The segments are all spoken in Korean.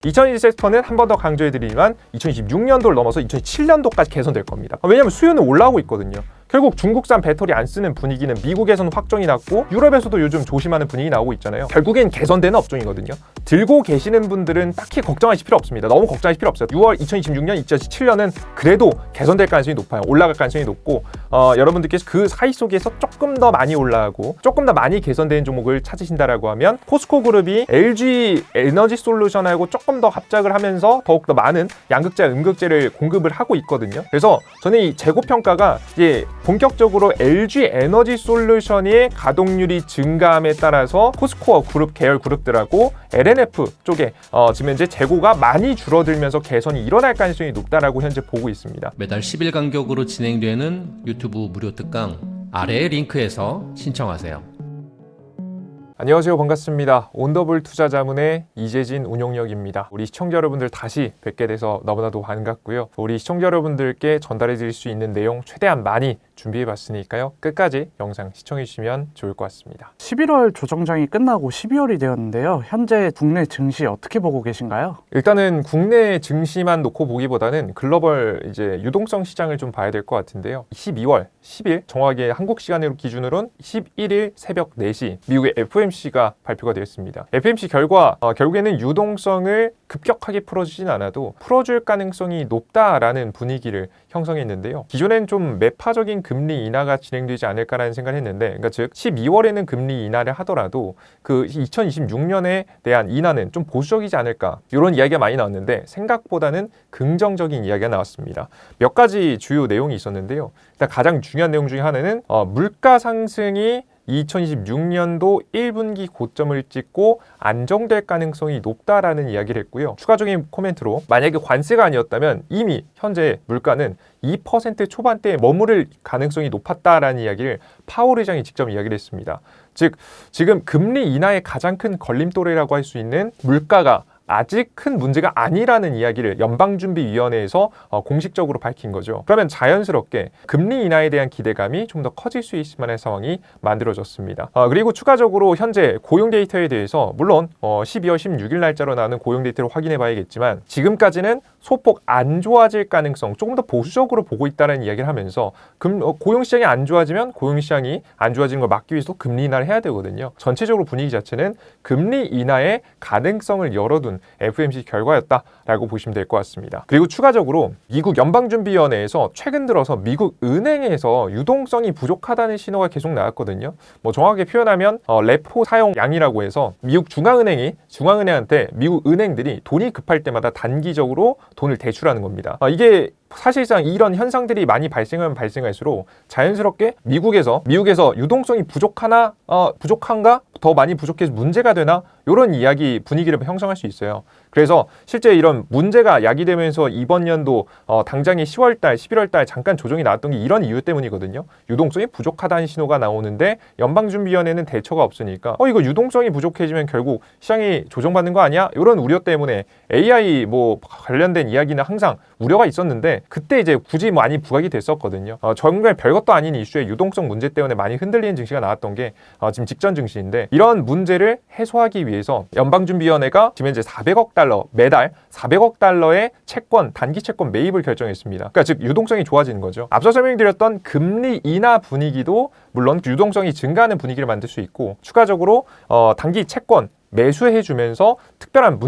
2021 섹터는 한 번 더 강조해드리지만 2026년도를 넘어서 2027년도까지 개선될 겁니다. 왜냐하면 수요는 올라오고 있거든요. 결국 중국산 배터리 안 쓰는 분위기는 미국에서는 확정이 났고 유럽에서도 요즘 조심하는 분위기 나오고 있잖아요. 결국엔 개선되는 업종이거든요. 들고 계시는 분들은 딱히 걱정하실 필요 없습니다. 너무 걱정하실 필요 없어요. 6월 2026년, 2017년은 그래도 개선될 가능성이 높아요. 올라갈 가능성이 높고 여러분들께서 그 사이 속에서 조금 더 많이 올라가고 조금 더 많이 개선된 종목을 찾으신다라고 하면 포스코 그룹이 LG 에너지 솔루션하고 조금 더 합작을 하면서 더욱더 많은 양극재, 음극재를 공급을 하고 있거든요. 그래서 저는 이 재고평가가 이제 본격적으로 LG 에너지 솔루션의 가동률이 증가함에 따라서 포스코 그룹 계열 그룹들하고 LNF 쪽에 지금 현재 재고가 많이 줄어들면서 개선이 일어날 가능성이 높다라고 현재 보고 있습니다. 매달 10일 간격으로 진행되는 유튜브 무료 특강 아래의 링크에서 신청하세요. 안녕하세요. 반갑습니다. 온더블 투자자문의 이재진 운용력입니다. 우리 시청자 여러분들 다시 뵙게 돼서 너무나도 반갑고요. 우리 시청자 여러분들께 전달해 드릴 수 있는 내용 최대한 많이 준비해 봤으니까요. 끝까지 영상 시청해 주시면 좋을 것 같습니다. 11월 조정장이 끝나고 12월이 되었는데요. 현재 국내 증시 어떻게 보고 계신가요? 일단은 국내 증시만 놓고 보기보다는 글로벌 이제 유동성 시장을 좀 봐야 될 것 같은데요. 12월 10일 정확하게 한국 시간으로 기준으로는 11일 새벽 4시 미국의 FOMC가 발표가 되었습니다. FOMC 결과 결국에는 유동성을 급격하게 풀어주진 않아도 풀어줄 가능성이 높다라는 분위기를 형성했는데요. 기존엔 좀 매파적인 금리 인하가 진행되지 않을까라는 생각을 했는데, 그러니까 즉 12월에는 금리 인하를 하더라도 그 2026년에 대한 인하는 좀 보수적이지 않을까 이런 이야기가 많이 나왔는데 생각보다는 긍정적인 이야기가 나왔습니다. 몇 가지 주요 내용이 있었는데요. 일단 가장 중요한 내용 중에 하나는 물가 상승이 2026년도 1분기 고점을 찍고 안정될 가능성이 높다라는 이야기를 했고요. 추가적인 코멘트로 만약에 관세가 아니었다면 이미 현재 물가는 2% 초반대에 머무를 가능성이 높았다라는 이야기를 파월 의장이 직접 이야기를 했습니다. 즉 지금 금리 인하의 가장 큰 걸림돌이라고 할 수 있는 물가가 아직 큰 문제가 아니라는 이야기를 연방준비위원회에서 공식적으로 밝힌 거죠. 그러면 자연스럽게 금리 인하에 대한 기대감이 좀 더 커질 수 있을 만한 상황이 만들어졌습니다. 그리고 추가적으로 현재 고용 데이터에 대해서 물론 12월 16일 날짜로 나오는 고용 데이터를 확인해 봐야겠지만 지금까지는 소폭 안 좋아질 가능성 조금 더 보수적으로 보고 있다는 이야기를 하면서 고용 시장이 안 좋아지면 고용 시장이 안 좋아지는 걸 막기 위해서 금리 인하를 해야 되거든요. 전체적으로 분위기 자체는 금리 인하의 가능성을 열어둔 FOMC 결과였다라고 보시면 될 것 같습니다. 그리고 추가적으로 미국 연방준비위원회에서 최근 들어서 미국 은행에서 유동성이 부족하다는 신호가 계속 나왔거든요. 정확하게 표현하면 레포 사용량이라고 해서 미국 중앙은행한테 미국 은행들이 돈이 급할 때마다 단기적으로 돈을 대출하는 겁니다. 이게 사실상 이런 현상들이 많이 발생하면 발생할수록 자연스럽게 미국에서 유동성이 부족한가? 더 많이 부족해서 문제가 되나? 이런 이야기 분위기를 형성할 수 있어요. 그래서 실제 이런 문제가 야기되면서 이번 연도 당장에 10월달, 11월달 잠깐 조정이 나왔던 게 이런 이유 때문이거든요. 유동성이 부족하다는 신호가 나오는데 연방준비위원회는 대처가 없으니까 이거 유동성이 부족해지면 결국 시장이 조정받는 거 아니야? 이런 우려 때문에 AI 관련된 이야기는 항상 우려가 있었는데 그때 이제 굳이 많이 부각이 됐었거든요. 정말 별것도 아닌 이슈의 유동성 문제 때문에 많이 흔들리는 증시가 나왔던 게 지금 직전 증시인데 이런 문제를 해소하기 위해서 연방준비위원회가 지금 현재 400억 달러 매달 400억 달러의 채권 단기 채권 매입을 결정했습니다. 그러니까 즉 유동성이 좋아지는 거죠. 앞서 설명드렸던 금리 인하 분위기도 물론 유동성이 증가하는 분위기를 만들 수 있고 추가적으로 단기 채권 매수해주면서 특별한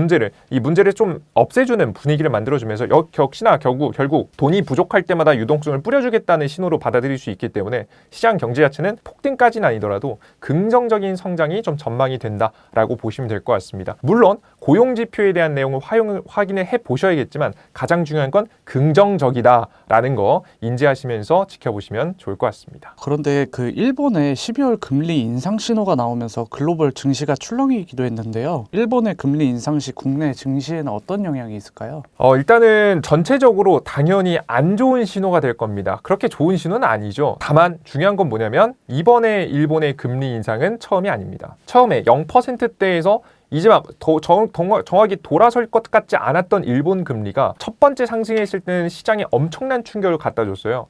이 문제를 좀 없애주는 분위기를 만들어주면서 역시나 결국 돈이 부족할 때마다 유동성을 뿌려주겠다는 신호로 받아들일 수 있기 때문에 시장 경제 자체는 폭등까지는 아니더라도 긍정적인 성장이 좀 전망이 된다라고 보시면 될 것 같습니다. 물론 고용지표에 대한 내용을 확인을 해보셔야겠지만 가장 중요한 건 긍정적이다라는 거 인지하시면서 지켜보시면 좋을 것 같습니다. 그런데 그 일본의 12월 금리 인상 신호가 나오면서 글로벌 증시가 출렁이기도 했는데요. 일본의 금리 인상 시 국내 증시에는 어떤 영향이 있을까요? 일단은 전체적으로 당연히 안 좋은 신호가 될 겁니다. 그렇게 좋은 신호는 아니죠. 다만 중요한 건 뭐냐면 이번에 일본의 금리 인상은 처음이 아닙니다. 처음에 0%대에서 이제 막 정확히 돌아설 것 같지 않았던 일본 금리가 첫 번째 상승했을 때는 시장에 엄청난 충격을 갖다 줬어요.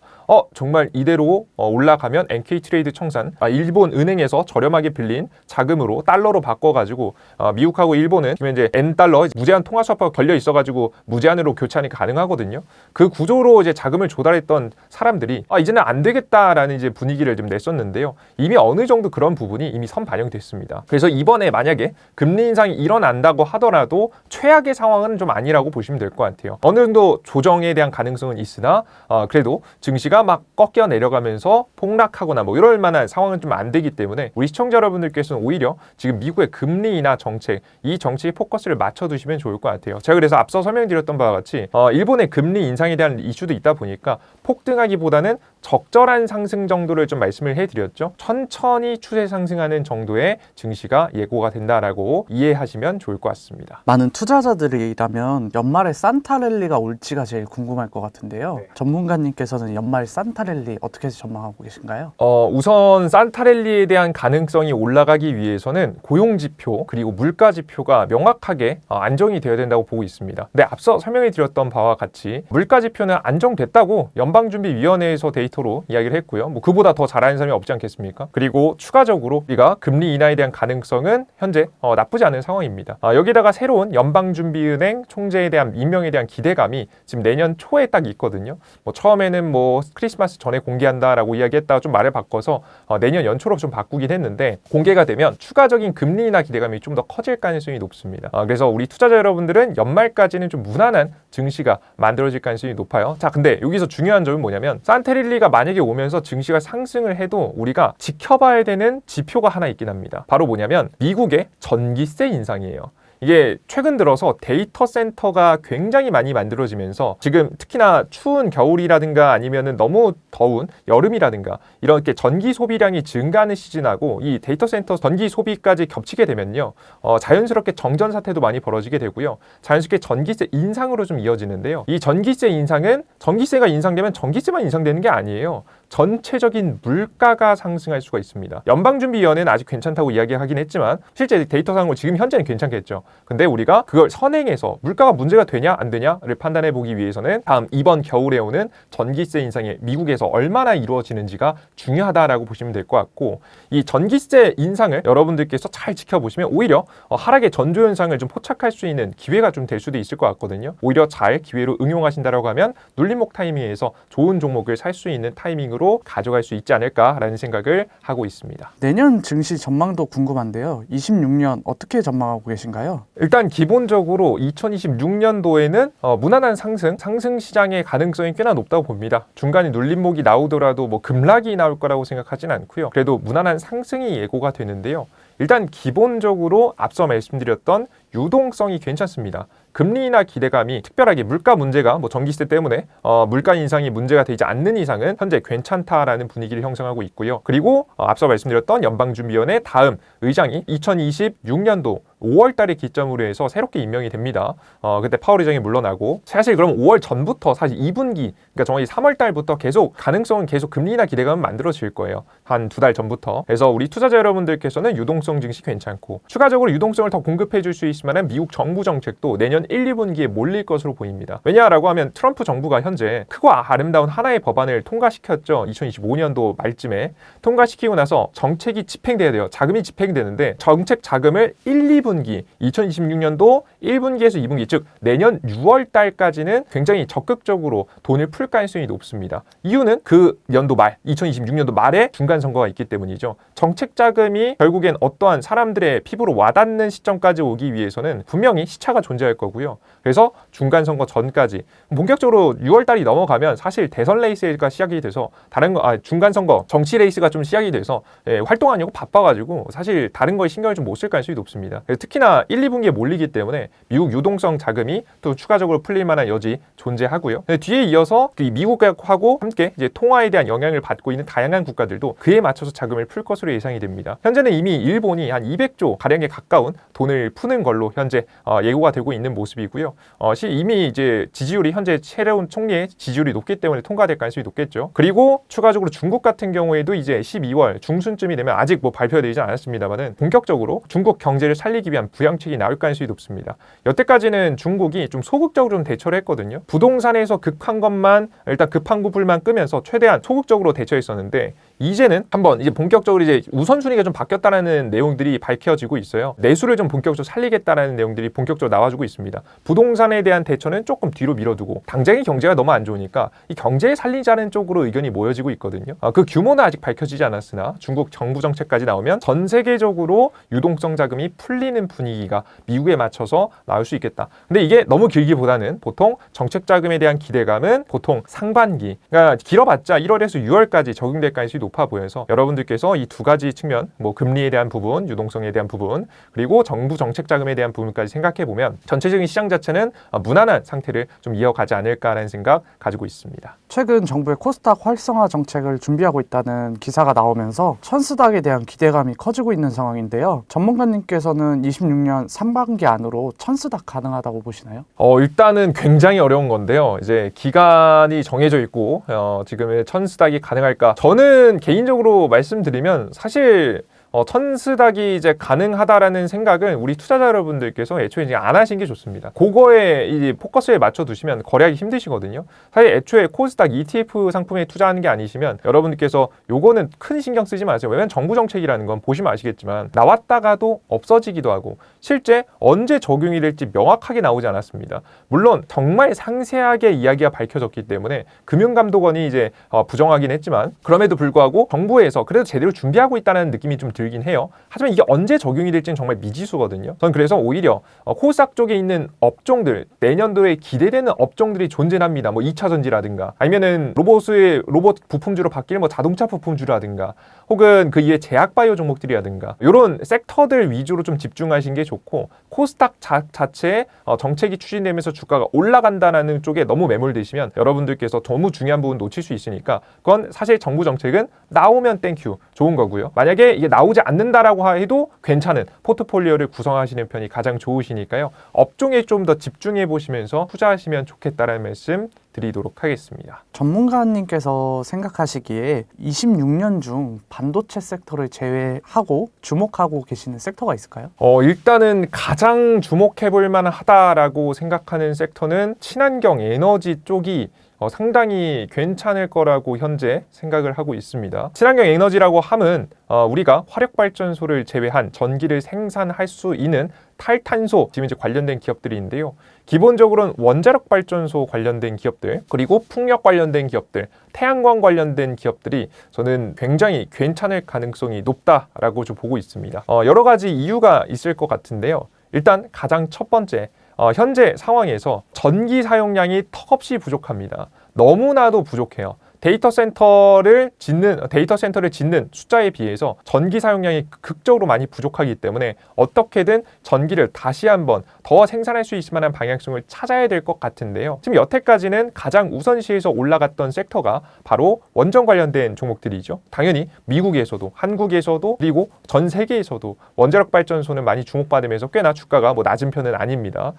정말 이대로 올라가면 NK트레이드 청산, 일본 은행에서 저렴하게 빌린 자금으로 달러로 바꿔가지고 미국하고 일본은 지금 이제 N달러 무제한 통화 수화가 걸려 있어가지고 무제한으로 교환이 가능하거든요. 그 구조로 이제 자금을 조달했던 사람들이 이제는 안 되겠다라는 이제 분위기를 좀 냈었는데요. 이미 어느 정도 그런 부분이 이미 선반영됐습니다. 그래서 이번에 만약에 금리 인상이 일어난다고 하더라도 최악의 상황은 좀 아니라고 보시면 될 것 같아요. 어느 정도 조정에 대한 가능성은 있으나 그래도 증시가 막 꺾여 내려가면서 폭락하거나 뭐 이럴 만한 상황은 좀 안 되기 때문에 우리 시청자 여러분들께서는 오히려 지금 미국의 금리나 정책, 이 정책에 포커스를 맞춰두시면 좋을 것 같아요. 제가 그래서 앞서 설명드렸던 바와 같이 일본의 금리 인상에 대한 이슈도 있다 보니까 폭등하기보다는 적절한 상승 정도를 좀 말씀을 해드렸죠. 천천히 추세 상승하는 정도의 증시가 예고가 된다라고 이해하시면 좋을 것 같습니다. 많은 투자자들이라면 연말에 산타랠리가 올지가 제일 궁금할 것 같은데요. 네. 전문가님께서는 연말 산타랠리 어떻게 전망하고 계신가요? 우선 산타랠리에 대한 가능성이 올라가기 위해서는 고용지표 그리고 물가지표가 명확하게 안정이 되어야 된다고 보고 있습니다. 근데 앞서 설명해 드렸던 바와 같이 물가지표는 안정됐다고 연방준비위원회에서 데이터로 이야기를 했고요. 뭐 그보다 더 잘하는 사람이 없지 않겠습니까? 그리고 추가적으로 우리가 금리 인하에 대한 가능성은 현재 나쁘지 않은 상황입니다. 여기다가 새로운 연방준비은행 총재에 대한 임명에 대한 기대감이 지금 내년 초에 딱 있거든요. 뭐 처음에는 뭐 크리스마스 전에 공개한다라고 이야기했다가 좀 말을 바꿔서 내년 연초로 좀 바꾸긴 했는데 공개가 되면 추가적인 금리 인하 기대감이 좀 더 커질 가능성이 높습니다. 그래서 우리 투자자 여러분들은 연말까지는 좀 무난한 증시가 만들어질 가능성이 높아요. 자, 근데 여기서 중요한 점은 뭐냐면 산타랠리가 만약에 오면서 증시가 상승을 해도 우리가 지켜봐야 되는 지표가 하나 있긴 합니다. 바로 뭐냐면 미국의 전기세 인상이에요. 이게 최근 들어서 데이터 센터가 굉장히 많이 만들어지면서 지금 특히나 추운 겨울이라든가 아니면은 너무 더운 여름이라든가 이렇게 전기 소비량이 증가하는 시즌하고 이 데이터 센터 전기 소비까지 겹치게 되면요. 자연스럽게 정전 사태도 많이 벌어지게 되고요. 자연스럽게 전기세 인상으로 좀 이어지는데요. 이 전기세 인상은 전기세가 인상되면 전기세만 인상되는 게 아니에요. 전체적인 물가가 상승할 수가 있습니다. 연방준비위원회는 아직 괜찮다고 이야기하긴 했지만 실제 데이터상으로 지금 현재는 괜찮겠죠. 근데 우리가 그걸 선행해서 물가가 문제가 되냐 안 되냐를 판단해 보기 위해서는 다음 이번 겨울에 오는 전기세 인상이 미국에서 얼마나 이루어지는지가 중요하다라고 보시면 될 것 같고 이 전기세 인상을 여러분들께서 잘 지켜보시면 오히려 하락의 전조현상을 좀 포착할 수 있는 기회가 좀 될 수도 있을 것 같거든요. 오히려 잘 기회로 응용하신다라고 하면 눌림목 타이밍에서 좋은 종목을 살 수 있는 타이밍으로 가져갈 수 있지 않을까라는 생각을 하고 있습니다. 내년 증시 전망도 궁금한데요. 26년 어떻게 전망하고 계신가요? 일단 기본적으로 2026년도에는 무난한 상승 시장의 가능성이 꽤나 높다고 봅니다. 중간에 눌림목이 나오더라도 뭐 급락이 나올 거라고 생각하진 않고요. 그래도 무난한 상승이 예고가 되는데요. 일단 기본적으로 앞서 말씀드렸던 유동성이 괜찮습니다. 금리 인하 기대감이 특별하게 물가 문제가 뭐 전기세 때문에 물가 인상이 문제가 되지 않는 이상은 현재 괜찮다라는 분위기를 형성하고 있고요. 그리고 앞서 말씀드렸던 연방준비위원회 다음 의장이 2026년도 5월 달에 기점으로 해서 새롭게 임명이 됩니다. 그때 파월 의장이 물러나고 사실 그럼 5월 전부터 사실 2분기 그러니까 정확히 3월 달부터 계속 가능성은 계속 금리 인하 기대감은 만들어질 거예요. 한 2달 전부터. 그래서 우리 투자자 여러분들께서는 유동성 증시 괜찮고 추가적으로 유동성을 더 공급해 줄 수 있을 만한 미국 정부 정책도 내년 1, 2분기에 몰릴 것으로 보입니다. 왜냐라고 하면 트럼프 정부가 현재 크고 아름다운 하나의 법안을 통과시켰죠. 2025년도 말쯤에 통과시키고 나서 정책이 집행돼야 돼요. 자금이 집행되는데 정책 자금을 1, 2분기 2026년도 1분기에서 2분기 즉 내년 6월 달까지는 굉장히 적극적으로 돈을 풀 가능성이 높습니다. 이유는 그 연도 말 2026년도 말에 중간 선거가 있기 때문이죠. 정책 자금이 결국엔 어떠한 사람들의 피부로 와닿는 시점까지 오기 위해서는 분명히 시차가 존재할 거고요. 그래서 중간 선거 전까지 본격적으로 6월 달이 넘어가면 사실 대선 레이스가 시작이 돼서 다른 거 중간 선거 정치 레이스가 좀 시작이 돼서 활동하려고 바빠가지고 사실 다른 거에 신경을 좀 못 쓸 가능성이 높습니다. 특히나 1, 2분기에 몰리기 때문에 미국 유동성 자금이 또 추가적으로 풀릴 만한 여지 존재하고요. 뒤에 이어서 그 미국하고 함께 이제 통화에 대한 영향을 받고 있는 다양한 국가들도 그에 맞춰서 자금을 풀 것으로 예상이 됩니다. 현재는 이미 일본이 한 200조 가량에 가까운 돈을 푸는 걸로 현재 예고가 되고 있는 모습이고요. 있고요. 이미 이제 지지율이 현재 새로운 총리의 지지율이 높기 때문에 통과될 가능성이 높겠죠. 그리고 추가적으로 중국 같은 경우에도 이제 12월 중순쯤이 되면 아직 뭐 발표되지 않았습니다만은 본격적으로 중국 경제를 살리기 위한 부양책이 나올 가능성이 높습니다. 여태까지는 중국이 좀 소극적으로 좀 대처를 했거든요. 부동산에서 급한 것만 일단 급한 부분만 끄면서 최대한 소극적으로 대처했었는데 이제는 한번 이제 본격적으로 이제 우선순위가 좀 바뀌었다는 내용들이 밝혀지고 있어요. 내수를 좀 본격적으로 살리겠다라는 내용들이 본격적으로 나와주고 있습니다. 부동산에 대한 대처는 조금 뒤로 밀어두고 당장의 경제가 너무 안 좋으니까 이 경제를 살리자는 쪽으로 의견이 모여지고 있거든요. 그 규모는 아직 밝혀지지 않았으나 중국 정부 정책까지 나오면 전 세계적으로 유동성 자금이 풀리는 분위기가 미국에 맞춰서 나올 수 있겠다. 근데 이게 너무 길기보다는 보통 정책 자금에 대한 기대감은 보통 상반기, 그러니까 길어봤자 1월에서 6월까지 적용될 가능성이 높아 보여서 여러분들께서 이 두 가지 측면, 뭐 금리에 대한 부분, 유동성에 대한 부분, 그리고 정부 정책 자금에 대한 부분까지 생각해 보면 전체적인 시장 자체는 무난한 상태를 좀 이어가지 않을까라는 생각 가지고 있습니다. 최근 정부의 코스닥 활성화 정책을 준비하고 있다는 기사가 나오면서 천스닥에 대한 기대감이 커지고 있는 상황인데요. 전문가님께서는 26년 상반기 안으로 천스닥 가능하다고 보시나요? 일단은 굉장히 어려운 건데요. 이제 기간이 정해져 있고 지금의 천스닥이 가능할까? 저는 개인적으로 말씀드리면 사실 천스닥이 이제 가능하다라는 생각을 우리 투자자 여러분들께서 애초에 이제 안 하신 게 좋습니다. 그거에 이제 포커스에 맞춰 두시면 거래하기 힘드시거든요. 사실 애초에 코스닥 ETF 상품에 투자하는 게 아니시면 여러분들께서 요거는 큰 신경 쓰지 마세요. 왜냐면 정부 정책이라는 건 보시면 아시겠지만 나왔다가도 없어지기도 하고 실제 언제 적용이 될지 명확하게 나오지 않았습니다. 물론 정말 상세하게 이야기가 밝혀졌기 때문에 금융감독원이 이제 부정하긴 했지만 그럼에도 불구하고 정부에서 그래도 제대로 준비하고 있다는 느낌이 좀 들긴 해요. 하지만 이게 언제 적용이 될지는 정말 미지수거든요. 저는 그래서 오히려 코스닥 쪽에 있는 업종들, 내년도에 기대되는 업종들이 존재합니다. 뭐 2차 전지라든가 아니면은 로봇 부품주로 바뀔 뭐 자동차 부품주라든가 혹은 그 이외 제약바이오 종목들이라든가 이런 섹터들 위주로 좀 집중하신 게 좋고 코스닥 자체에 정책이 추진되면서 주가가 올라간다는 쪽에 너무 매몰되시면 여러분들께서 너무 중요한 부분 놓칠 수 있으니까 그건 사실 정부 정책은 나오면 땡큐 좋은 거고요. 만약에 이게 나오지 않는다라고 해도 괜찮은 포트폴리오를 구성하시는 편이 가장 좋으시니까요. 업종에 좀 더 집중해 보시면서 투자하시면 좋겠다라는 말씀 드리도록 하겠습니다. 전문가님께서 생각하시기에 26년 중 반도체 섹터를 제외하고 주목하고 계시는 섹터가 있을까요? 일단은 가장 주목해 볼 만하다라고 생각하는 섹터는 친환경 에너지 쪽이 상당히 괜찮을 거라고 현재 생각을 하고 있습니다. 친환경 에너지라고 함은 우리가 화력발전소를 제외한 전기를 생산할 수 있는 탈탄소 지금 이제 관련된 기업들이 있는데요. 기본적으로는 원자력 발전소 관련된 기업들 그리고 풍력 관련된 기업들 태양광 관련된 기업들이 저는 굉장히 괜찮을 가능성이 높다라고 좀 보고 있습니다. 여러 가지 이유가 있을 것 같은데요. 일단 가장 첫 번째 현재 상황에서 전기 사용량이 턱없이 부족합니다. 너무나도 부족해요. 데이터 센터를 짓는 숫자에 비해서 전기 사용량이 극적으로 많이 부족하기 때문에 어떻게든 전기를 다시 한번 더 생산할 수 있을 만한 방향성을 찾아야 될 것 같은데요. 지금 여태까지는 가장 우선시에서 올라갔던 섹터가 바로 원전 관련된 종목들이죠. 당연히 미국에서도 한국에서도 그리고 전 세계에서도 원자력 발전소는 많이 주목받으면서 꽤나 주가가 뭐 낮은 편은 아닙니다.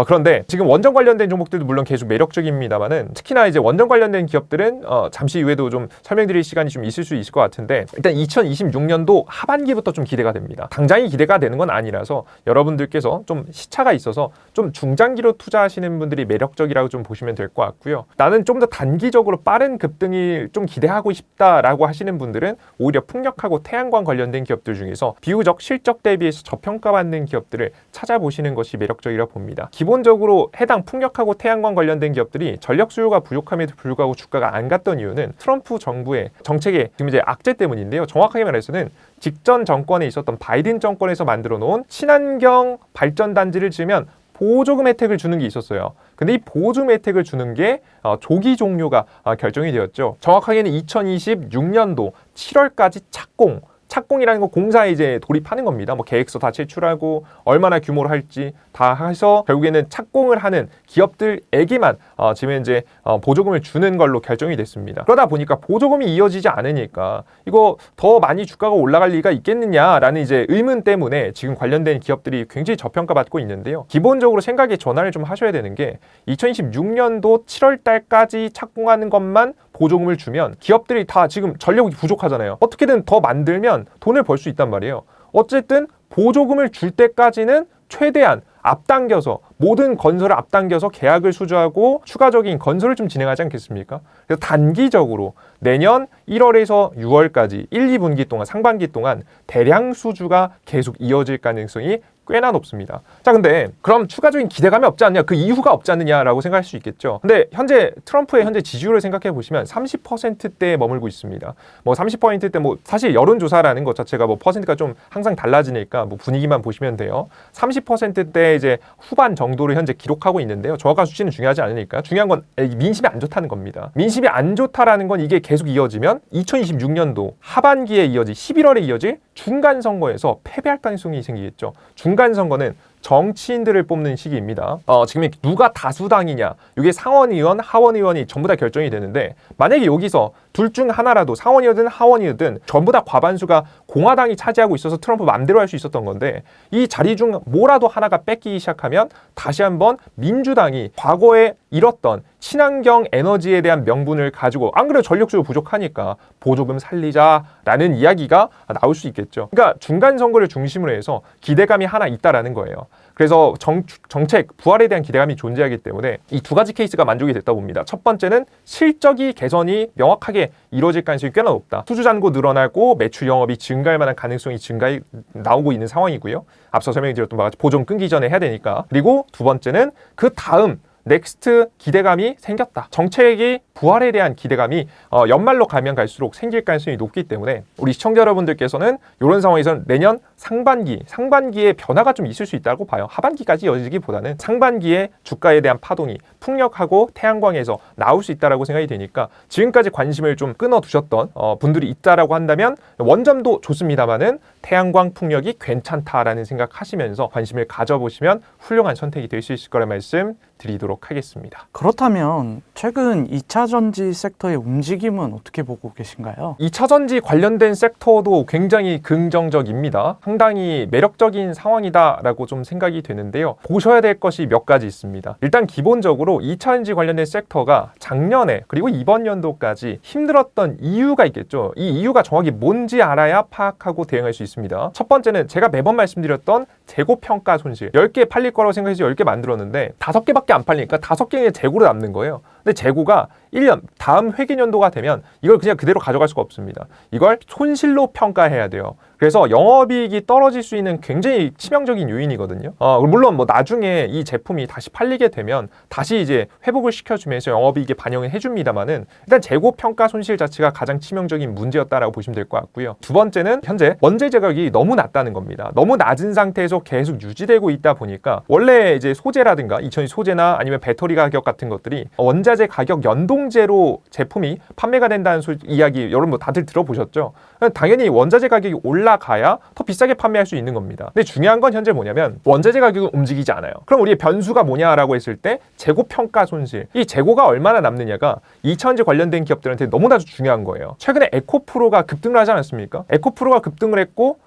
그런데 지금 원전 관련된 종목들도 물론 계속 매력적입니다만은 특히나 이제 원전 관련된 기업들은 잠시 후에도 좀 설명드릴 시간이 좀 있을 수 있을 것 같은데 일단 2026년도 하반기부터 좀 기대가 됩니다. 당장이 기대가 되는 건 아니라서 여러분들께서 좀 시차가 있어서 좀 중장기로 투자하시는 분들이 매력적이라고 좀 보시면 될 것 같고요. 나는 좀 더 단기적으로 빠른 급등이 좀 기대하고 싶다라고 하시는 분들은 오히려 풍력하고 태양광 관련된 기업들 중에서 비교적 실적 대비해서 저평가받는 기업들을 찾아보시는 것이 매력적이라고 봅니다. 기본적으로 해당 풍력하고 태양광 관련된 기업들이 전력 수요가 부족함에도 불구하고 주가가 안 갔던 이유는 트럼프 정부의 정책의 지금 이제 악재 때문인데요. 정확하게 말해서는 직전 정권에 있었던 바이든 정권에서 만들어 놓은 친환경 발전 단지를 지으면 보조금 혜택을 주는 게 있었어요. 근데 이 보조금 혜택을 주는 게 조기 종료가 결정이 되었죠. 정확하게는 2026년도 7월까지 착공 착공이라는 거 공사에 이제 돌입하는 겁니다. 뭐 계획서 다 제출하고 얼마나 규모로 할지 다 해서 결국에는 착공을 하는 기업들에게만 지금 이제 보조금을 주는 걸로 결정이 됐습니다. 그러다 보니까 보조금이 이어지지 않으니까 이거 더 많이 주가가 올라갈 리가 있겠느냐라는 이제 의문 때문에 지금 관련된 기업들이 굉장히 저평가받고 있는데요. 기본적으로 생각의 전환을 좀 하셔야 되는 게 2026년도 7월 달까지 착공하는 것만 보조금을 주면 기업들이 다 지금 전력이 부족하잖아요. 어떻게든 더 만들면 돈을 벌 수 있단 말이에요. 어쨌든 보조금을 줄 때까지는 최대한 앞당겨서 모든 건설을 앞당겨서 계약을 수주하고 추가적인 건설을 좀 진행하지 않겠습니까? 그래서 단기적으로 내년 1월에서 6월까지 1, 2분기 동안 상반기 동안 대량 수주가 계속 이어질 가능성이 꽤나 높습니다. 자, 근데 그럼 추가적인 기대감이 없지 않냐, 그 이유가 없지 않느냐라고 생각할 수 있겠죠. 근데 현재 트럼프의 현재 지지율을 생각해 보시면 30%대에 머물고 있습니다. 뭐 30%대 뭐 사실 여론조사라는 것 자체가 뭐 퍼센트가 좀 항상 달라지니까 뭐 분위기만 보시면 돼요. 30%대 이제 후반 정도를 현재 기록하고 있는데요. 정확한 수치는 중요하지 않으니까 중요한 건 민심이 안 좋다는 겁니다. 민심이 안 좋다라는 건 이게 계속 이어지면 2026년도 하반기에 이어질 11월에 이어질 중간 선거에서 패배할 가능성이 생기겠죠. 중간 선거는 정치인들을 뽑는 시기입니다. 지금 누가 다수당이냐, 이게 상원의원, 하원의원이 전부 다 결정이 되는데 만약에 여기서 둘 중 하나라도 상원이든 하원이든 전부 다 과반수가 공화당이 차지하고 있어서 트럼프 맘대로 할 수 있었던 건데 이 자리 중 뭐라도 하나가 뺏기기 시작하면 다시 한번 민주당이 과거에 잃었던 친환경 에너지에 대한 명분을 가지고 안 그래도 전력수요 부족하니까 보조금 살리자라는 이야기가 나올 수 있겠죠. 그러니까 중간 선거를 중심으로 해서 기대감이 하나 있다라는 거예요. 그래서 정책 부활에 대한 기대감이 존재하기 때문에 이 두 가지 케이스가 만족이 됐다 봅니다. 첫 번째는 실적이 개선이 명확하게 이루어질 가능성이 꽤나 높다. 수주 잔고 늘어나고 매출 영업이 증가할 만한 가능성이 나오고 있는 상황이고요. 앞서 설명드렸던 바와 같이 보조금 끊기 전에 해야 되니까. 그리고 두 번째는 그 다음 넥스트 기대감이 생겼다. 정책의 부활에 대한 기대감이 연말로 가면 갈수록 생길 가능성이 높기 때문에 우리 시청자 여러분들께서는 이런 상황에서는 내년 상반기에 변화가 좀 있을 수 있다고 봐요. 하반기까지 이어지기보다는 상반기에 주가에 대한 파동이 풍력하고 태양광에서 나올 수 있다라고 생각이 되니까 지금까지 관심을 좀 끊어두셨던 분들이 있다라고 한다면 원점도 좋습니다만은 태양광 풍력이 괜찮다라는 생각하시면서 관심을 가져보시면 훌륭한 선택이 될 수 있을 거라 말씀 드리도록 하겠습니다. 그렇다면 최근 2차 전지 섹터의 움직임은 어떻게 보고 계신가요? 2차 전지 관련된 섹터도 굉장히 긍정적입니다. 상당히 매력적인 상황이다라고 좀 생각이 되는데요. 보셔야 될 것이 몇 가지 있습니다. 일단 기본적으로 2차 전지 관련된 섹터가 작년에 그리고 이번 연도까지 힘들었던 이유가 있겠죠. 이 이유가 정확히 뭔지 알아야 파악하고 대응할 수 있습니다. 첫 번째는 제가 매번 말씀드렸던 재고평가 손실. 10개 팔릴 거라고 생각해서 10개 만들었는데 5개밖에 안 팔리니까 5개의 재고로 남는 거예요. 근데 재고가 1년 다음 회계연도가 되면 이걸 그냥 그대로 가져갈 수가 없습니다. 이걸 손실로 평가해야 돼요. 그래서 영업이익이 떨어질 수 있는 굉장히 치명적인 요인이거든요. 물론 뭐 나중에 이 제품이 다시 팔리게 되면 다시 이제 회복을 시켜주면서 영업이익에 반영을 해줍니다만은 일단 재고 평가 손실 자체가 가장 치명적인 문제였다라고 보시면 될 것 같고요. 두 번째는 현재 원재재 가격이 너무 낮다는 겁니다. 너무 낮은 상태에서 계속 유지되고 있다 보니까 원래 이제 소재라든가 2000 소재나 아니면 배터리 가격 같은 것들이 원자재 가격 연동제로 제품이 판매가 된다는 이야기 여러분 뭐 다들 들어보셨죠? 당연히 원자재 가격이 올라가야 더 비싸게 판매할 수 있는 겁니다. 근데 중요한 건 현재 뭐냐면 원자재 가격은 움직이지 않아요. 그럼 우리의 변수가 뭐냐라고 했을 때 재고 평가 손실. 이 재고가 얼마나 남느냐가 2차전지 관련된 기업들한테 너무나도 중요한 거예요. 최근에 에코프로가 급등을 하지 않았습니까? 에코프로가 급등을 했고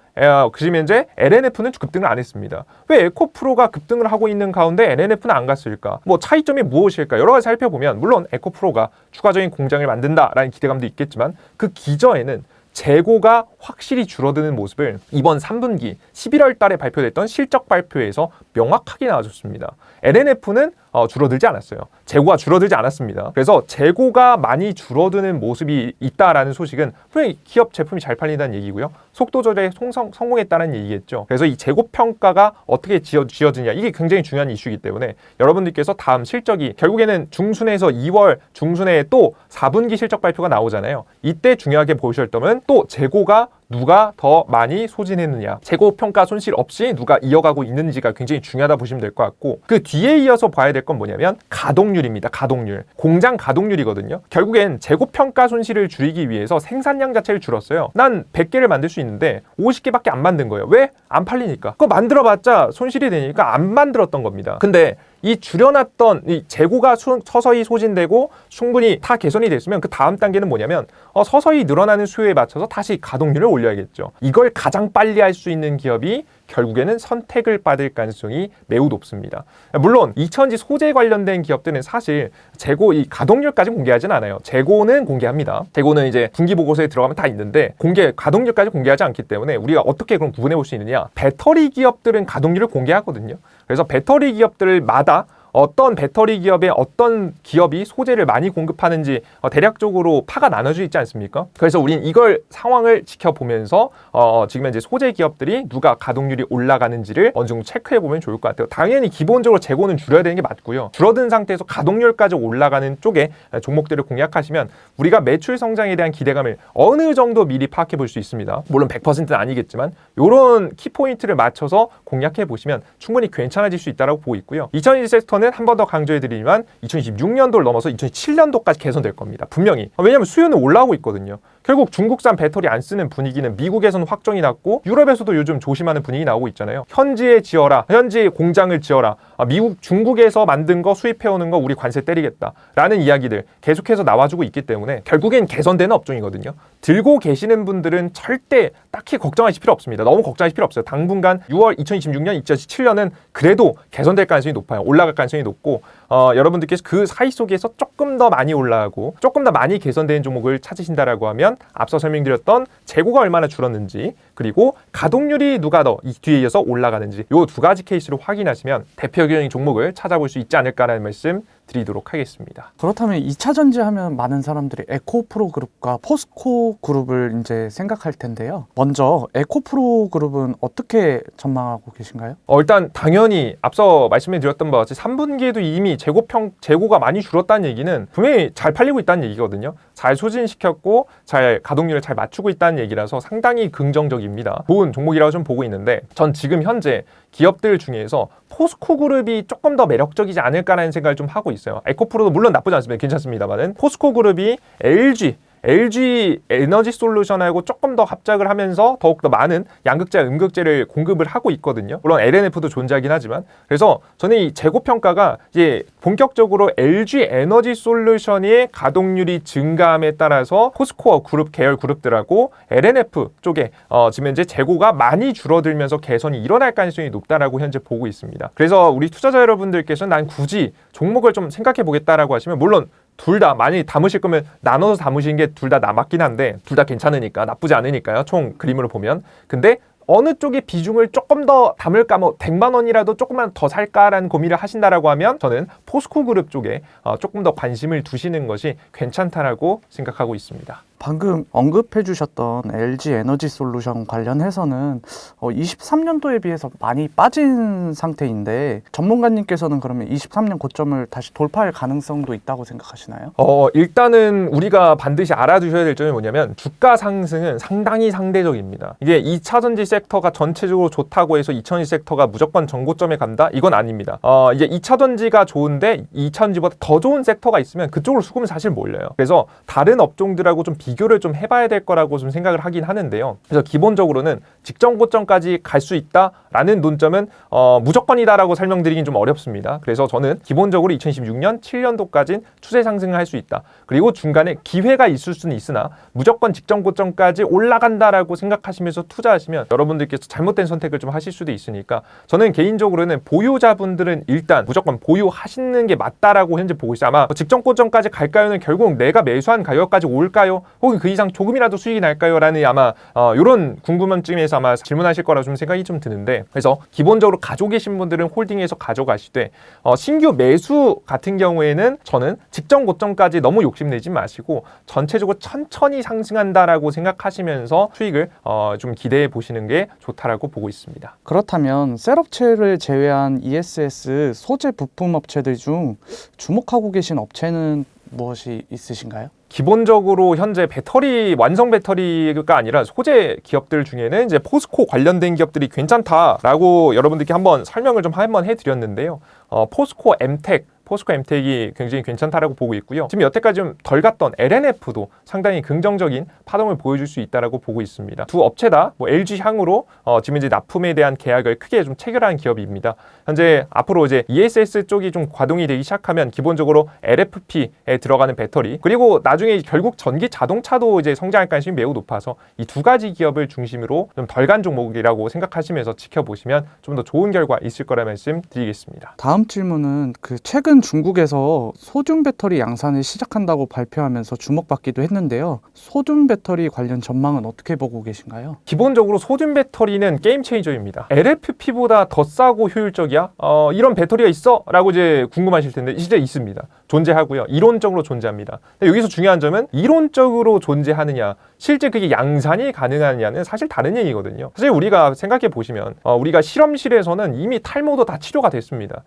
지금 현재 LNF는 급등을 안 했습니다. 왜 에코프로가 급등을 하고 있는 가운데 LNF는 안 갔을까? 뭐 차이점이 무엇일까? 여러 가지 살펴보면 물론 에코프로가 추가적인 공장을 만든다라는 기대감도 있겠지만 그 기저에는 재고가 확실히 줄어드는 모습을 이번 3분기 11월 달에 발표됐던 실적 발표에서 명확하게 나와줬습니다. LNF는 줄어들지 않았어요. 재고가 줄어들지 않았습니다. 그래서 재고가 많이 줄어드는 모습이 있다라는 소식은 분명히 기업 제품이 잘 팔린다는 얘기고요. 속도 조절에 성공했다는 얘기겠죠. 그래서 이 재고 평가가 어떻게 지어지냐 이게 굉장히 중요한 이슈이기 때문에 여러분들께서 다음 실적이 결국에는 중순에서 2월 중순에 또 4분기 실적 발표가 나오잖아요. 이때 중요하게 보실 점은 또 재고가 누가 더 많이 소진했느냐, 재고 평가 손실 없이 누가 이어가고 있는지가 굉장히 중요하다 보시면 될 것 같고, 그 뒤에 이어서 봐야 될 건 뭐냐면 가동률입니다. 가동률. 공장 가동률이거든요. 결국엔 재고 평가 손실을 줄이기 위해서 생산량 자체를 줄였어요. 난 100개를 만들 수 있는데 50개밖에 안 만든 거예요. 왜? 안 팔리니까. 그거 만들어봤자 손실이 되니까 안 만들었던 겁니다. 근데 이 줄여놨던 이 재고가 서서히 소진되고 충분히 다 개선이 됐으면 그 다음 단계는 뭐냐면 서서히 늘어나는 수요에 맞춰서 다시 가동률을 올려야겠죠. 이걸 가장 빨리 할 수 있는 기업이 결국에는 선택을 받을 가능성이 매우 높습니다. 물론 2차전지 소재 관련된 기업들은 사실 재고 이 가동률까지 공개하진 않아요. 재고는 공개합니다. 재고는 이제 분기 보고서에 들어가면 다 있는데 가동률까지 공개하지 않기 때문에 우리가 어떻게 그럼 구분해 볼 수 있느냐? 배터리 기업들은 가동률을 공개하거든요. 그래서 배터리 기업들마다 어떤 배터리 기업에 어떤 기업이 소재를 많이 공급하는지 대략적으로 파가 나눠져 있지 않습니까? 그래서 우린 이걸 상황을 지켜보면서 지금 현재 소재 기업들이 누가 가동률이 올라가는지를 어느 정도 체크해 보면 좋을 것 같아요. 당연히 기본적으로 재고는 줄여야 되는 게 맞고요. 줄어든 상태에서 가동률까지 올라가는 쪽에 종목들을 공략하시면 우리가 매출 성장에 대한 기대감을 어느 정도 미리 파악해 볼 수 있습니다. 물론 100%는 아니겠지만 이런 키포인트를 맞춰서 공략해 보시면 충분히 괜찮아질 수 있다고 보고 있고요. 2020 섹터는 한 번 더 강조해드리지만 2026년도를 넘어서 2027년도까지 개선될 겁니다. 분명히. 왜냐하면 수요는 올라오고 있거든요. 결국 중국산 배터리 안 쓰는 분위기는 미국에서는 확정이 났고 유럽에서도 요즘 조심하는 분위기 나오고 있잖아요. 현지에 지어라. 현지에 공장을 지어라. 중국에서 만든 거 수입해오는 거 우리 관세 때리겠다. 라는 이야기들 계속해서 나와주고 있기 때문에 결국엔 개선되는 업종이거든요. 들고 계시는 분들은 절대 딱히 걱정하실 필요 없습니다. 너무 걱정하실 필요 없어요. 당분간 6월 2026년, 2017년은 그래도 개선될 가능성이 높아요. 올라갈 가능성이 높고 여러분들께서 그 사이 속에서 조금 더 많이 올라가고 조금 더 많이 개선되는 종목을 찾으신다라고 하면 앞서 설명드렸던 재고가 얼마나 줄었는지 그리고 가동률이 누가 더 이 뒤에 이어서 올라가는지 이 두 가지 케이스로 확인하시면 대표적인 종목을 찾아볼 수 있지 않을까라는 말씀 드리도록 하겠습니다. 그렇다면 2차 전지 하면 많은 사람들이 에코프로 그룹과 포스코 그룹을 이제 생각할 텐데요. 먼저 에코프로 그룹은 어떻게 전망하고 계신가요? 일단 당연히 앞서 말씀드렸던 바와 같이 3분기에도 이미 재고가 많이 줄었다는 얘기는 분명히 잘 팔리고 있다는 얘기거든요. 잘 소진시켰고 잘 가동률을 잘 맞추고 있다는 얘기라서 상당히 긍정적입니다. 좋은 종목이라고 좀 보고 있는데 전 지금 현재 기업들 중에서 포스코 그룹이 조금 더 매력적이지 않을까라는 생각을 좀 하고 있어요. 에코프로도 물론 나쁘지 않습니다. 괜찮습니다만은 포스코 그룹이 LG 에너지 솔루션하고 조금 더 합작을 하면서 더욱더 많은 양극재, 음극재를 공급을 하고 있거든요. 물론 LNF도 존재하긴 하지만 그래서 저는 이 재고평가가 이제 본격적으로 LG 에너지 솔루션의 가동률이 증가함에 따라서 포스코 그룹 계열 그룹들하고 LNF 쪽에 지금 현재 재고가 많이 줄어들면서 개선이 일어날 가능성이 높다라고 현재 보고 있습니다. 그래서 우리 투자자 여러분들께서는 난 굳이 종목을 좀 생각해 보겠다라고 하시면 물론 둘 다 많이 담으실 거면 나눠서 담으시는 게 둘 다 맞긴 한데 둘 다 괜찮으니까 나쁘지 않으니까요. 총 그림으로 보면. 근데 어느 쪽의 비중을 조금 더 담을까 100만 원이라도 조금만 더 살까라는 고민을 하신다라고 하면 저는 포스코 그룹 쪽에 조금 더 관심을 두시는 것이 괜찮다라고 생각하고 있습니다. 방금 언급해 주셨던 LG 에너지 솔루션 관련해서는 23년도에 비해서 많이 빠진 상태인데 전문가님께서는 그러면 23년 고점을 다시 돌파할 가능성도 있다고 생각하시나요? 일단은 우리가 반드시 알아두셔야 될 점이 뭐냐면 주가 상승은 상당히 상대적입니다. 이게 2차전지 섹터가 전체적으로 좋다고 해서 2차전지 섹터가 무조건 전고점에 간다? 이건 아닙니다. 이제 2차전지가 좋은데 2차전지보다 더 좋은 섹터가 있으면 그쪽으로 수급은 사실 몰려요. 그래서 다른 업종들하고 좀 비교를 좀 해봐야 될 거라고 좀 생각을 하긴 하는데요. 그래서 기본적으로는 직전 고점까지 갈 수 있다라는 논점은 무조건이다라고 설명드리긴 좀 어렵습니다. 그래서 저는 기본적으로 2026년 7년도까지는 추세 상승을 할 수 있다. 그리고 중간에 기회가 있을 수는 있으나 무조건 직전 고점까지 올라간다라고 생각하시면서 투자하시면 여러분들께서 잘못된 선택을 좀 하실 수도 있으니까 저는 개인적으로는 보유자분들은 일단 무조건 보유하시는 게 맞다라고 현재 보고 있어요. 아마 직전 고점까지 갈까요는 결국 내가 매수한 가격까지 올까요? 혹은 그 이상 조금이라도 수익이 날까요? 라는 아마 이런 궁금증에서 아마 질문하실 거라 좀 생각이 좀 드는데 그래서 기본적으로 가지고 계신 분들은 홀딩해서 가져가시되 신규 매수 같은 경우에는 저는 직전 고점까지 너무 욕심내지 마시고 전체적으로 천천히 상승한다라고 생각하시면서 수익을 좀 기대해 보시는 게 좋다라고 보고 있습니다. 그렇다면 셀업체를 제외한 ESS 소재 부품 업체들 중 주목하고 계신 업체는 무엇이 있으신가요? 기본적으로 현재 배터리 완성 배터리가 아니라 소재 기업들 중에는 이제 포스코 관련된 기업들이 괜찮다라고 여러분들께 한번 설명을 좀 한번 해드렸는데요. 포스코 엠텍이 굉장히 괜찮다라고 보고 있고요. 지금 여태까지 좀 덜 갔던 LNF도 상당히 긍정적인 파동을 보여줄 수 있다라고 보고 있습니다. 두 업체 다 LG 향으로 지금 이제 납품에 대한 계약을 크게 좀 체결한 기업입니다. 현재 앞으로 이제 ESS 쪽이 좀 가동이 되기 시작하면 기본적으로 LFP에 들어가는 배터리, 그리고 나중에 결국 전기 자동차도 이제 성장할 가능성이 매우 높아서 이 두 가지 기업을 중심으로 좀 덜 간 종목이라고 생각하시면서 지켜보시면 좀 더 좋은 결과 있을 거라 말씀드리겠습니다. 다음 질문은 최근 중국에서 소듐 배터리 양산을 시작한다고 발표하면서 주목받기도 했는데요. 소듐 배터리 관련 전망은 어떻게 보고 계신가요? 기본적으로 소듐 배터리는 게임 체인저입니다. LFP보다 더 싸고 효율적이야? 이런 배터리가 있어? 라고 이제 궁금하실 텐데 진짜 있습니다. 존재하고요. 이론적으로 존재합니다. 근데 여기서 중요한 점은 이론적으로 존재하느냐, 실제 그게 양산이 가능하느냐는 사실 다른 얘기거든요. 사실 우리가 생각해 보시면 우리가 실험실에서는 이미 탈모도 다 치료가 됐습니다.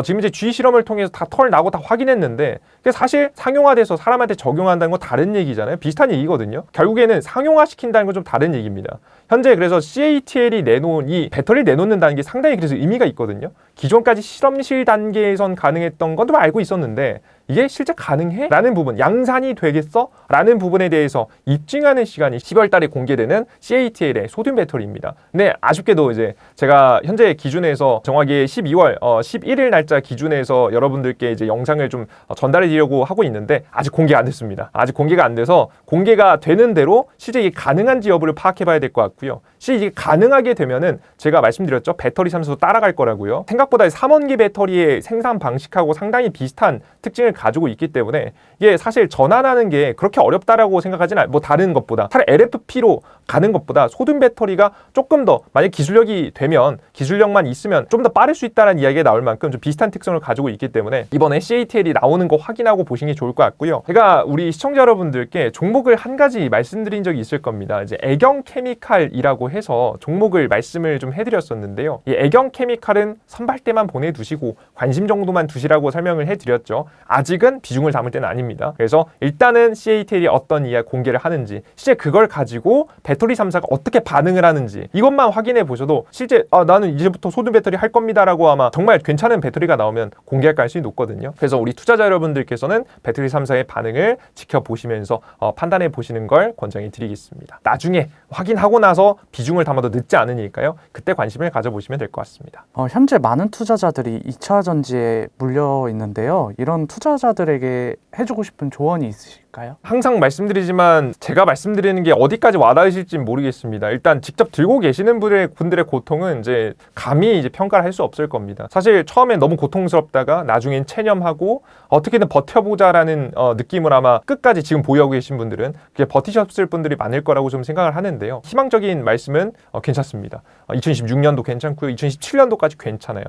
지금 이제 G 실험을 통해서 다 털 나고 다 확인했는데 그게 사실 상용화돼서 사람한테 적용한다는 건 다른 얘기잖아요. 비슷한 얘기거든요. 결국에는 상용화 시킨다는 건 좀 다른 얘기입니다. 현재 그래서 CATL이 내놓은 이 배터리를 내놓는다는 게 상당히 그래서 의미가 있거든요. 기존까지 실험실 단계에선 가능했던 건 좀 알고 있었는데 이게 실제 가능해? 라는 부분, 양산이 되겠어? 라는 부분에 대해서 입증하는 시간이 10월 달에 공개되는 CATL의 소듐 배터리입니다. 근데 아쉽게도 이제 제가 현재 기준에서 정확히 12월 11일 날짜 기준에서 여러분들께 이제 영상을 좀 전달해 드리려고 하고 있는데 아직 공개가 안 됐습니다. 아직 공개가 안 돼서 공개가 되는 대로 실제 이게 가능한지 여부를 파악해 봐야 될 것 같고요. 실제 이게 가능하게 되면은 제가 말씀드렸죠. 배터리 삼수도 따라갈 거라고요. 생각보다 3원기 배터리의 생산 방식하고 상당히 비슷한 특징을 가지고 있기 때문에 이게 사실 전환하는 게 그렇게 어렵다라고 생각하지는 않아요. 뭐 다른 것보다 차라리 LFP로 가는 것보다 소듐 배터리가 조금 더 만약 기술력이 되면 기술력만 있으면 좀 더 빠를 수 있다는 이야기가 나올 만큼 좀 비슷한 특성을 가지고 있기 때문에 이번에 CATL이 나오는 거 확인하고 보시는 게 좋을 것 같고요. 제가 우리 시청자 여러분들께 종목을 한 가지 말씀드린 적이 있을 겁니다. 이제 애경 케미칼이라고 해서 종목을 말씀을 좀 해드렸었는데요. 이 애경 케미칼은 선발 때만 보내두시고 관심 정도만 두시라고 설명을 해드렸죠. 아직은 비중을 담을 때는 아닙니다. 그래서 일단은 CATL이 어떤 이야기 공개를 하는지, 실제 그걸 가지고 배터리 3사가 어떻게 반응을 하는지 이것만 확인해 보셔도 실제 나는 이제부터 소듐 배터리 할 겁니다라고 아마 정말 괜찮은 배터리가 나오면 공개할 가능성이 높거든요. 그래서 우리 투자자 여러분들께서는 배터리 3사의 반응을 지켜보시면서 판단해 보시는 걸 권장해 드리겠습니다. 나중에 확인하고 나서 비중을 담아도 늦지 않으니까요. 그때 관심을 가져보시면 될 것 같습니다. 현재 많은 투자자들이 2차 전지에 물려 있는데요. 이런 투자자들에게 해주고 싶은 조언이 있으실까요? 항상 말씀드리지만 제가 말씀드리는 게 어디까지 와닿으실지 모르겠습니다. 일단 직접 들고 계시는 분들의 고통은 이제 감히 이제 평가를 할 수 없을 겁니다. 사실 처음에 너무 고통스럽다가 나중엔 체념하고 어떻게든 버텨보자라는 느낌을 아마 끝까지 지금 보유하고 계신 분들은 그게 버티셨을 분들이 많을 거라고 좀 생각을 하는데요. 희망적인 말씀은 괜찮습니다. 2016년도 괜찮고요. 2017년도까지 괜찮아요.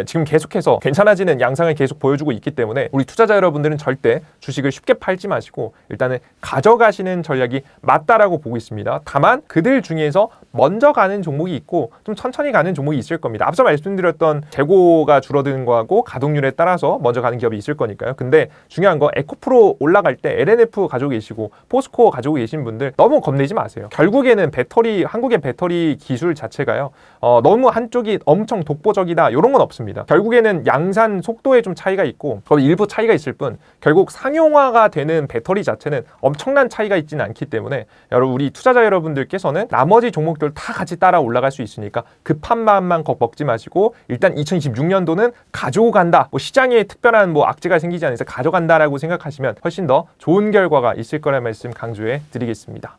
지금 계속해서 괜찮아지는 양상을 계속 보여주고 있기 때문에 우리 투자자 여러분들은 절대 주식을 쉽게 팔지 마시고 일단은 가져가시는 전략이 맞다라고 보고 있습니다. 다만 그들 중에서 먼저 가는 종목이 있고 좀 천천히 가는 종목이 있을 겁니다. 앞서 말씀드렸던 재고가 줄어드는 거하고 가동률에 따라서 먼저 가는 기업이 있을 거니까요. 근데 중요한 거 에코프로 올라갈 때 LNF 가지고 계시고 포스코 가지고 계신 분들 너무 겁내지 마세요. 결국에는 한국의 배터리 기술 자체가요. 너무 한쪽이 엄청 독보적이다 이런 건 없습니다. 결국에는 양산 속도에 좀 차이가 있고 일부 차이가 있을 뿐 결국 상용화가 되는 배터리 자체는 엄청난 차이가 있지는 않기 때문에 우리 투자자 여러분들께서는 나머지 종목들 다 같이 따라 올라갈 수 있으니까 급한 마음만 먹지 마시고 일단 2026년도는 가지고 간다. 시장에 특별한 악재가 생기지 않아서 가져간다라고 생각하시면 훨씬 더 좋은 결과가 있을 거라는 말씀 강조해 드리겠습니다.